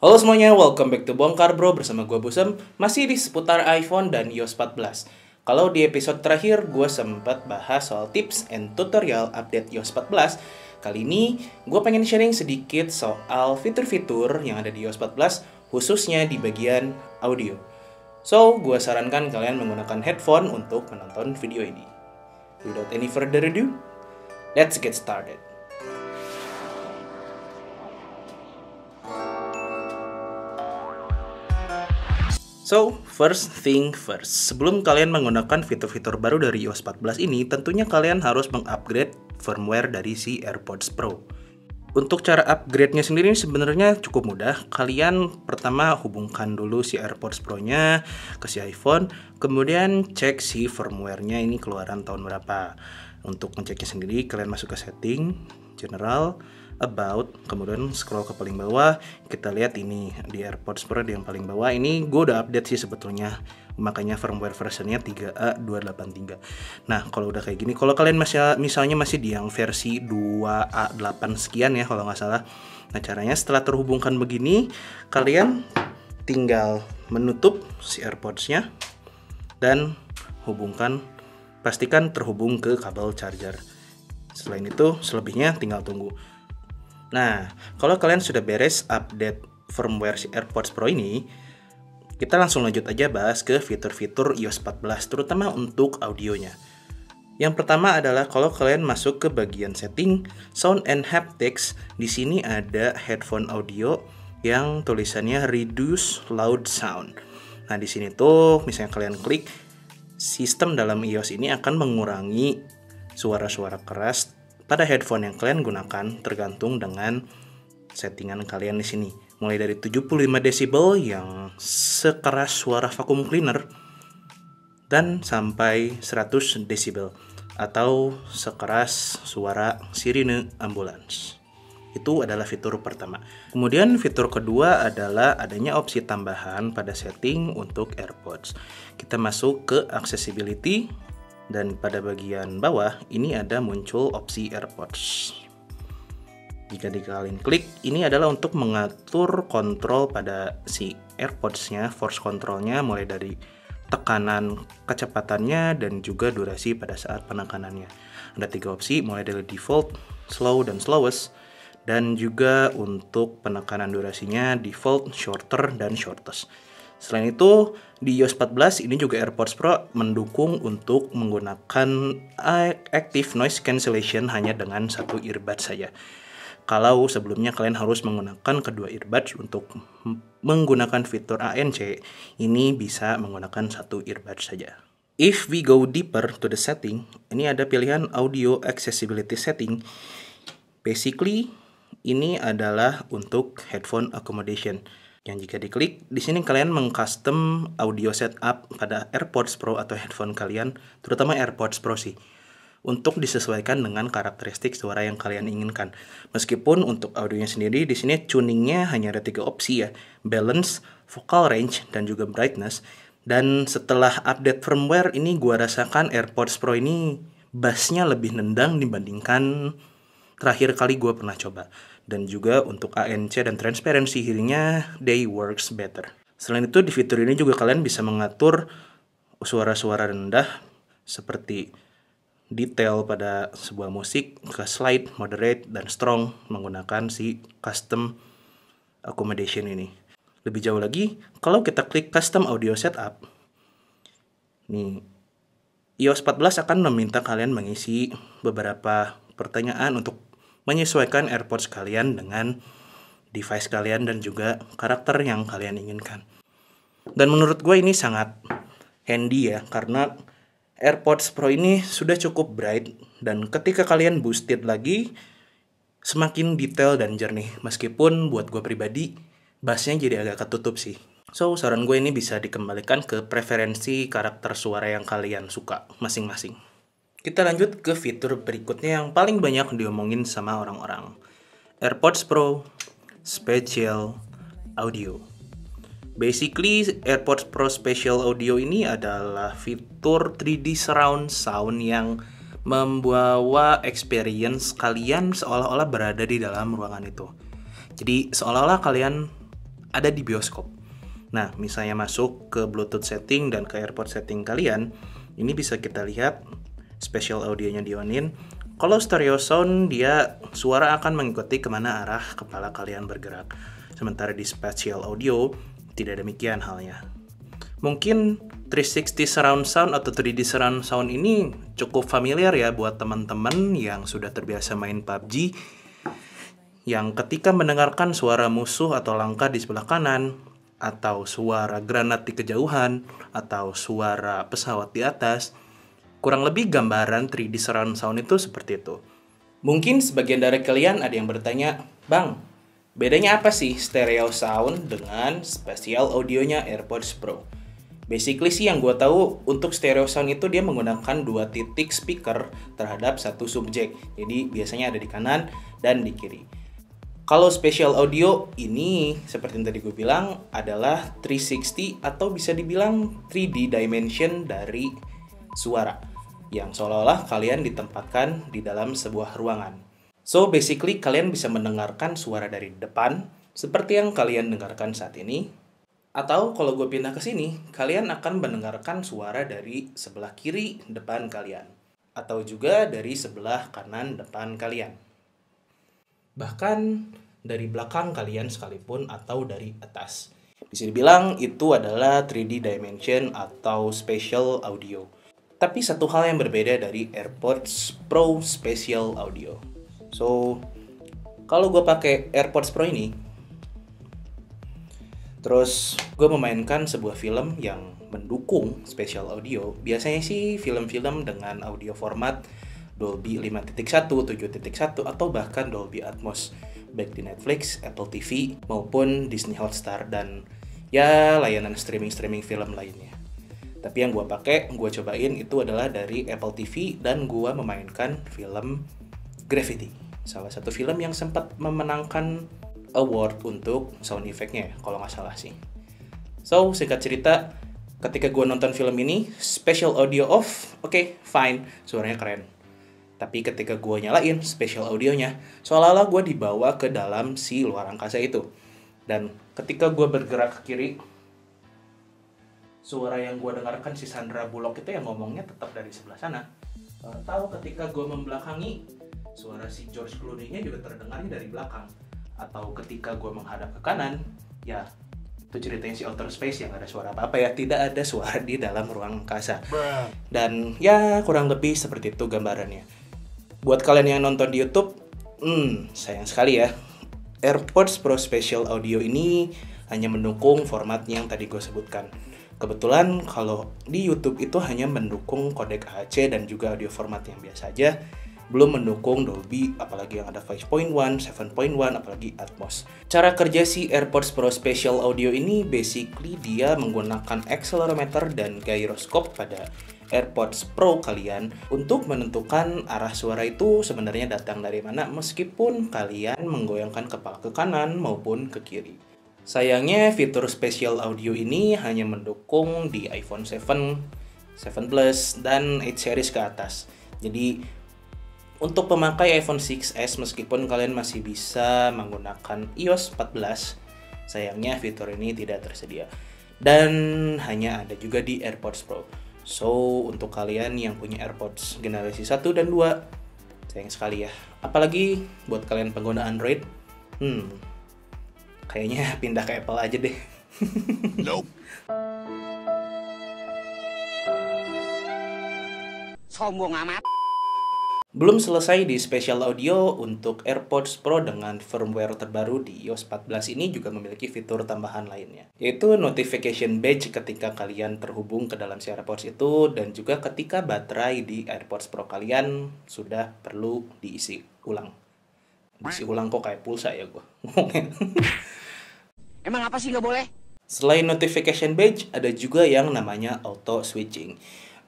Halo semuanya, welcome back to Bongkar Bro bersama gue Busem, masih di seputar iPhone dan iOS 14. Kalau di episode terakhir gue sempat bahas soal tips and tutorial update iOS 14. Kali ini gue pengen sharing sedikit soal fitur-fitur yang ada di iOS 14, khususnya di bagian audio. So, gue sarankan kalian menggunakan headphone untuk menonton video ini. Without any further ado, let's get started. So, first thing first, sebelum kalian menggunakan fitur-fitur baru dari iOS 14 ini, tentunya kalian harus mengupgrade firmware dari si AirPods Pro. Untuk cara upgrade-nya sendiri sebenarnya cukup mudah. Kalian pertama hubungkan dulu si AirPods Pro-nya ke si iPhone, kemudian cek si firmware-nya ini keluaran tahun berapa. Untuk ngeceknya sendiri, kalian masuk ke setting, general, about, kemudian scroll ke paling bawah, kita lihat ini di AirPods Pro di yang paling bawah. Ini gue udah update sih sebetulnya, makanya firmware versionnya 3A283. Nah, kalau udah kayak gini, kalau kalian misalnya masih di yang versi 2A8 sekian ya kalau nggak salah. Nah, caranya setelah terhubungkan begini, kalian tinggal menutup si AirPods-nya dan pastikan terhubung ke kabel charger. Selain itu, selebihnya tinggal tunggu. Nah, kalau kalian sudah beres update firmware si AirPods Pro ini, kita langsung lanjut aja bahas ke fitur-fitur iOS 14, terutama untuk audionya. Yang pertama adalah kalau kalian masuk ke bagian setting, sound and haptics, di sini ada headphone audio yang tulisannya reduce loud sound. Nah, di sini tuh misalnya kalian klik, sistem dalam iOS ini akan mengurangi suara-suara keras pada headphone yang kalian gunakan tergantung dengan settingan kalian di sini. Mulai dari 75 decibel yang sekeras suara vacuum cleaner dan sampai 100 decibel atau sekeras suara sirine ambulans. Itu adalah fitur pertama. Kemudian fitur kedua adalah adanya opsi tambahan pada setting untuk AirPods. Kita masuk ke accessibility. Dan pada bagian bawah ini ada muncul opsi AirPods. Jika kalian klik, ini adalah untuk mengatur kontrol pada si AirPods-nya, force control-nya mulai dari tekanan kecepatannya dan juga durasi pada saat penekanannya. Ada 3 opsi, mulai dari default, slow, dan slowest. Dan juga untuk penekanan durasinya default, shorter, dan shortest. Selain itu, di iOS 14 ini juga AirPods Pro mendukung untuk menggunakan active noise cancellation hanya dengan satu earbuds saja. Kalau sebelumnya kalian harus menggunakan kedua earbuds untuk menggunakan fitur ANC, ini bisa menggunakan satu earbuds saja. If we go deeper to the setting, ini ada pilihan audio accessibility setting. Basically, ini adalah untuk headphone accommodation. Yang jika diklik, di sini kalian mengcustom audio setup pada AirPods Pro atau headphone kalian, terutama AirPods Pro sih, untuk disesuaikan dengan karakteristik suara yang kalian inginkan. Meskipun untuk audionya sendiri, di sini tuningnya hanya ada 3 opsi ya, balance, vocal range, dan juga brightness. Dan setelah update firmware ini, gua rasakan AirPods Pro ini bassnya lebih nendang dibandingkan terakhir kali gue pernah coba. Dan juga untuk ANC dan transparency hearingnya, they works better. Selain itu, di fitur ini juga kalian bisa mengatur suara-suara rendah seperti detail pada sebuah musik ke slide, moderate, dan strong menggunakan si custom accommodation ini. Lebih jauh lagi, kalau kita klik custom audio setup, nih, iOS 14 akan meminta kalian mengisi beberapa pertanyaan untuk menyesuaikan AirPods kalian dengan device kalian dan juga karakter yang kalian inginkan. Dan menurut gue ini sangat handy ya, karena AirPods Pro ini sudah cukup bright dan ketika kalian boosted lagi semakin detail dan jernih. Meskipun buat gue pribadi bassnya jadi agak ketutup sih. So, saran gue ini bisa dikembalikan ke preferensi karakter suara yang kalian suka masing-masing. Kita lanjut ke fitur berikutnya yang paling banyak diomongin sama orang-orang. AirPods Pro Special Audio. Basically, AirPods Pro Special Audio ini adalah fitur 3D surround sound yang membawa experience kalian seolah-olah berada di dalam ruangan itu. Jadi seolah-olah kalian ada di bioskop. Nah, misalnya masuk ke Bluetooth setting dan ke AirPods setting kalian, ini bisa kita lihat spatial audionya dionin. Kalau stereo sound, dia suara akan mengikuti kemana arah kepala kalian bergerak. Sementara di spatial audio, tidak demikian halnya. Mungkin 360 surround sound atau 3D surround sound ini cukup familiar ya buat teman-teman yang sudah terbiasa main PUBG, yang ketika mendengarkan suara musuh atau langkah di sebelah kanan, atau suara granat di kejauhan, atau suara pesawat di atas, kurang lebih gambaran 3D surround sound itu seperti itu. Mungkin sebagian dari kalian ada yang bertanya, Bang, bedanya apa sih stereo sound dengan spatial audionya AirPods Pro? Basically sih yang gue tahu untuk stereo sound itu dia menggunakan 2 titik speaker terhadap satu subjek. Jadi biasanya ada di kanan dan di kiri. Kalau spatial audio ini seperti yang tadi gue bilang adalah 360 atau bisa dibilang 3D dimension dari suara yang seolah-olah kalian ditempatkan di dalam sebuah ruangan. So basically kalian bisa mendengarkan suara dari depan seperti yang kalian dengarkan saat ini. Atau kalau gue pindah ke sini, kalian akan mendengarkan suara dari sebelah kiri depan kalian. Atau juga dari sebelah kanan depan kalian. Bahkan dari belakang kalian sekalipun atau dari atas. Bisa dibilang itu adalah 3D dimension atau spatial audio. Tapi satu hal yang berbeda dari AirPods Pro Spatial Audio. So, kalau gue pakai AirPods Pro ini, terus gue memainkan sebuah film yang mendukung spatial audio, biasanya sih film-film dengan audio format Dolby 5.1, 7.1, atau bahkan Dolby Atmos, baik di Netflix, Apple TV, maupun Disney Hotstar, dan ya layanan streaming film lainnya. Tapi yang gue cobain itu adalah dari Apple TV, dan gue memainkan film Gravity, salah satu film yang sempat memenangkan award untuk sound effect-nya, kalau nggak salah sih. So, singkat cerita, ketika gue nonton film ini, spatial audio off, oke, fine, suaranya keren. Tapi ketika gue nyalain spatial audionya, seolah-olah gue dibawa ke dalam si luar angkasa itu. Dan ketika gue bergerak ke kiri, suara yang gue dengarkan si Sandra Bullock itu yang ngomongnya tetap dari sebelah sana. Tahu ketika gue membelakangi, suara si George Clooney-nya juga terdengarnya dari belakang. Atau ketika gue menghadap ke kanan, ya itu ceritanya si Outer Space yang ada suara apa-apa ya, tidak ada suara di dalam ruang angkasa. Dan ya kurang lebih seperti itu gambarannya. Buat kalian yang nonton di YouTube, sayang sekali ya, AirPods Pro Spatial Audio ini hanya mendukung format yang tadi gue sebutkan. Kebetulan kalau di YouTube itu hanya mendukung kodek AAC dan juga audio format yang biasa aja, belum mendukung Dolby, apalagi yang ada 5.1, 7.1, apalagi Atmos. Cara kerja si AirPods Pro Spatial Audio ini basically dia menggunakan accelerometer dan gyroscope pada AirPods Pro kalian untuk menentukan arah suara itu sebenarnya datang dari mana, meskipun kalian menggoyangkan kepala ke kanan maupun ke kiri. Sayangnya fitur spatial audio ini hanya mendukung di iPhone 7, 7 Plus, dan 8 series ke atas. Jadi untuk pemakai iPhone 6s, meskipun kalian masih bisa menggunakan iOS 14, sayangnya fitur ini tidak tersedia. Dan hanya ada juga di AirPods Pro. So, untuk kalian yang punya AirPods generasi 1 dan 2, sayang sekali ya. Apalagi buat kalian pengguna Android, kayaknya pindah ke Apple aja deh. Nope. Sombong amat. Belum selesai di spatial audio, untuk AirPods Pro dengan firmware terbaru di iOS 14 ini juga memiliki fitur tambahan lainnya, yaitu notification badge ketika kalian terhubung ke dalam si AirPods itu, dan juga ketika baterai di AirPods Pro kalian sudah perlu diisi ulang. Diisi ulang kok kayak pulsa ya gue ngomongnya. Emang apa sih nggak boleh? Selain notification badge, ada juga yang namanya auto switching.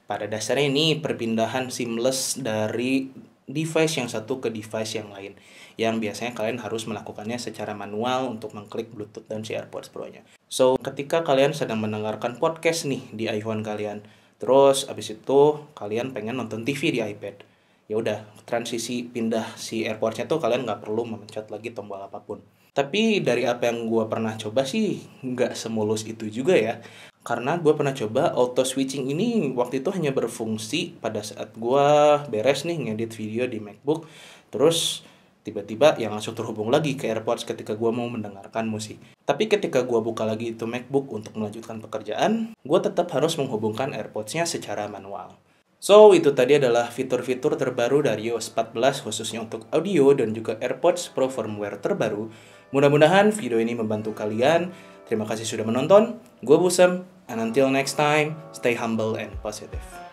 Pada dasarnya ini perpindahan seamless dari device yang satu ke device yang lain, yang biasanya kalian harus melakukannya secara manual untuk mengklik Bluetooth dan si AirPods Pro-nya. So, ketika kalian sedang mendengarkan podcast nih di iPhone kalian, terus abis itu kalian pengen nonton TV di iPad, ya udah transisi pindah si AirPods-nya tuh kalian nggak perlu memencet lagi tombol apapun. Tapi dari apa yang gue pernah coba sih, nggak semulus itu juga ya. Karena gue pernah coba auto switching ini waktu itu hanya berfungsi pada saat gue beres nih ngedit video di MacBook. Terus tiba-tiba yang langsung terhubung lagi ke AirPods ketika gue mau mendengarkan musik. Tapi ketika gue buka lagi itu MacBook untuk melanjutkan pekerjaan, gue tetap harus menghubungkan AirPods-nya secara manual. So, itu tadi adalah fitur-fitur terbaru dari iOS 14 khususnya untuk audio dan juga AirPods Pro firmware terbaru. Mudah-mudahan video ini membantu kalian. Terima kasih sudah menonton. Gue Busem, and until next time, stay humble and positive.